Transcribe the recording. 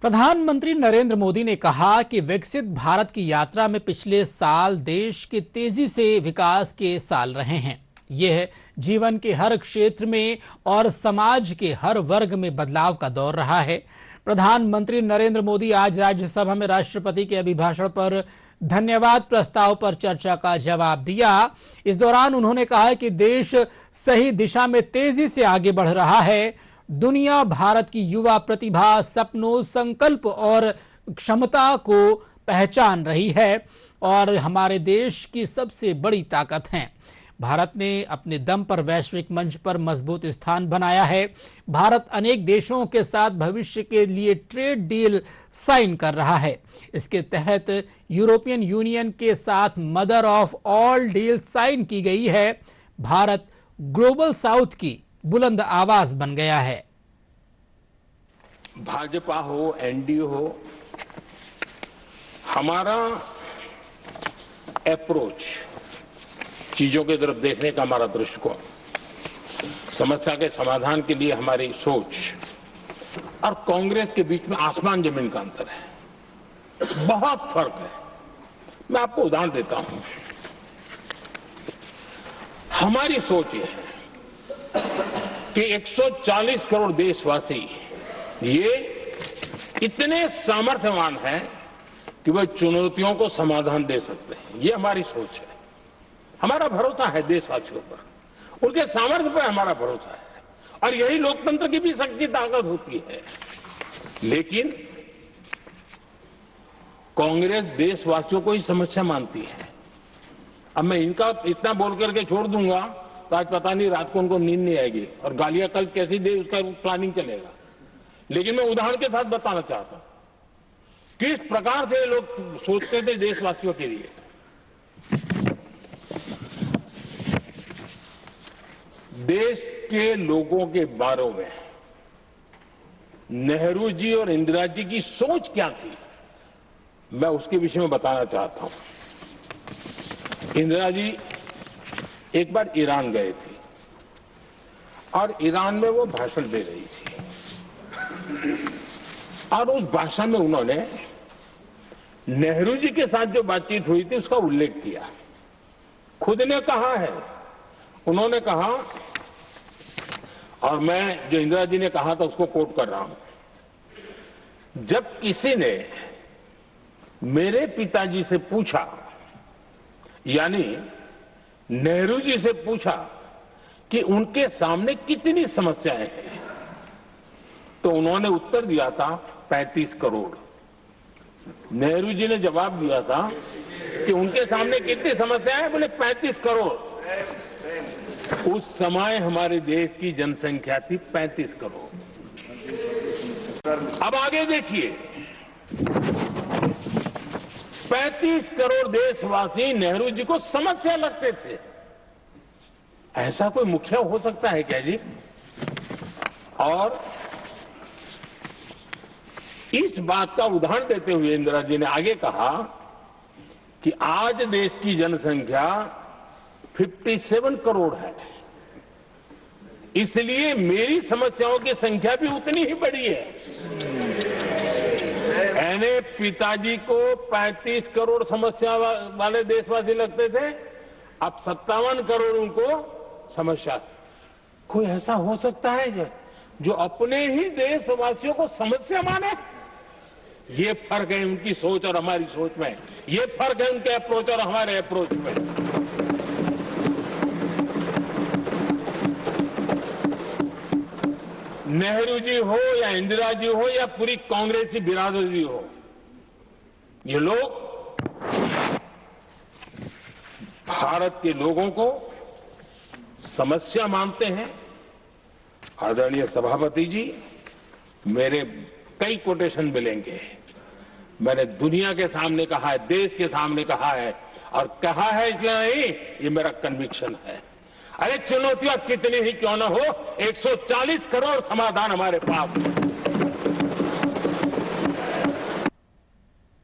प्रधानमंत्री नरेंद्र मोदी ने कहा कि विकसित भारत की यात्रा में पिछले साल देश के तेजी से विकास के साल रहे हैं। यह जीवन के हर क्षेत्र में और समाज के हर वर्ग में बदलाव का दौर रहा है। प्रधानमंत्री नरेंद्र मोदी आज राज्यसभा में राष्ट्रपति के अभिभाषण पर धन्यवाद प्रस्ताव पर चर्चा का जवाब दिया। इस दौरान उन्होंने कहा कि देश सही दिशा में तेजी से आगे बढ़ रहा है। दुनिया भारत की युवा प्रतिभा, सपनों, संकल्प और क्षमता को पहचान रही है और हमारे देश की सबसे बड़ी ताकत है। भारत ने अपने दम पर वैश्विक मंच पर मजबूत स्थान बनाया है। भारत अनेक देशों के साथ भविष्य के लिए ट्रेड डील साइन कर रहा है। इसके तहत यूरोपियन यूनियन के साथ mother of all deal sign की गई है। भारत ग्लोबल साउथ की बुलंद आवाज बन गया है। भाजपा हो, एनडीए हो, हमारा अप्रोच, चीजों की तरफ देखने का हमारा दृष्टिकोण, समस्या के समाधान के लिए हमारी सोच और कांग्रेस के बीच में आसमान जमीन का अंतर है, बहुत फर्क है। मैं आपको उदाहरण देता हूं। हमारी सोच यह है कि 140 करोड़ देशवासी ये इतने सामर्थ्यवान हैं कि वे चुनौतियों को समाधान दे सकते हैं। ये हमारी सोच है। हमारा भरोसा है देशवासियों पर, उनके सामर्थ्य पर हमारा भरोसा है और यही लोकतंत्र की भी सच्ची ताकत होती है। लेकिन कांग्रेस देशवासियों को ही समस्या मानती है। अब मैं इनका इतना बोल करके छोड़ दूंगा तो आज पता नहीं रात को उनको नींद नहीं आएगी और गालियां कल कैसी दे उसका प्लानिंग चलेगा। लेकिन मैं उदाहरण के साथ बताना चाहता हूं किस प्रकार से लोग सोचते थे देशवासियों के लिए। देश के लोगों के बारे में नेहरू जी और इंदिरा जी की सोच क्या थी, मैं उसके विषय में बताना चाहता हूं। इंदिरा जी एक बार ईरान गए थे और ईरान में वो भाषण दे रही थी और उस भाषण में उन्होंने नेहरू जी के साथ जो बातचीत हुई थी उसका उल्लेख किया। खुद ने कहा है, उन्होंने कहा, और मैं जो इंदिरा जी ने कहा था उसको कोट कर रहा हूं, जब किसी ने मेरे पिताजी से पूछा, यानी नेहरू जी से पूछा कि उनके सामने कितनी समस्याएं हैं, तो उन्होंने उत्तर दिया था 35 करोड़। नेहरू जी ने जवाब दिया था कि उनके सामने कितनी समस्याएं हैं, बोले 35 करोड़। उस समय हमारे देश की जनसंख्या थी 35 करोड़। अब आगे देखिए, 35 करोड़ देशवासी नेहरू जी को समस्या लगते थे। ऐसा कोई मुखिया हो सकता है क्या जी? और इस बात का उदाहरण देते हुए इंदिरा जी ने आगे कहा कि आज देश की जनसंख्या 57 करोड़ है, इसलिए मेरी समस्याओं की संख्या भी उतनी ही बड़ी है। यानी पिताजी को 35 करोड़ समस्या वाले देशवासी लगते थे, अब 57 करोड़ उनको समस्या। कोई ऐसा हो सकता है जो अपने ही देशवासियों को समस्या माने? ये फर्क है उनकी सोच और हमारी सोच में, ये फर्क है उनके अप्रोच और हमारे अप्रोच में। नेहरू जी हो या इंदिरा जी हो या पूरी कांग्रेसी बिरादरी हो, ये लोग भारत के लोगों को समस्या मानते हैं। आदरणीय सभापति जी, मेरे कई कोटेशन मिलेंगे। मैंने दुनिया के सामने कहा है, देश के सामने कहा है, और कहा है इसलिए नहीं, ये मेरा कन्विक्शन है। अरे चुनौतियां कितनी ही क्यों ना हो, 140 करोड़ समाधान हमारे पास है।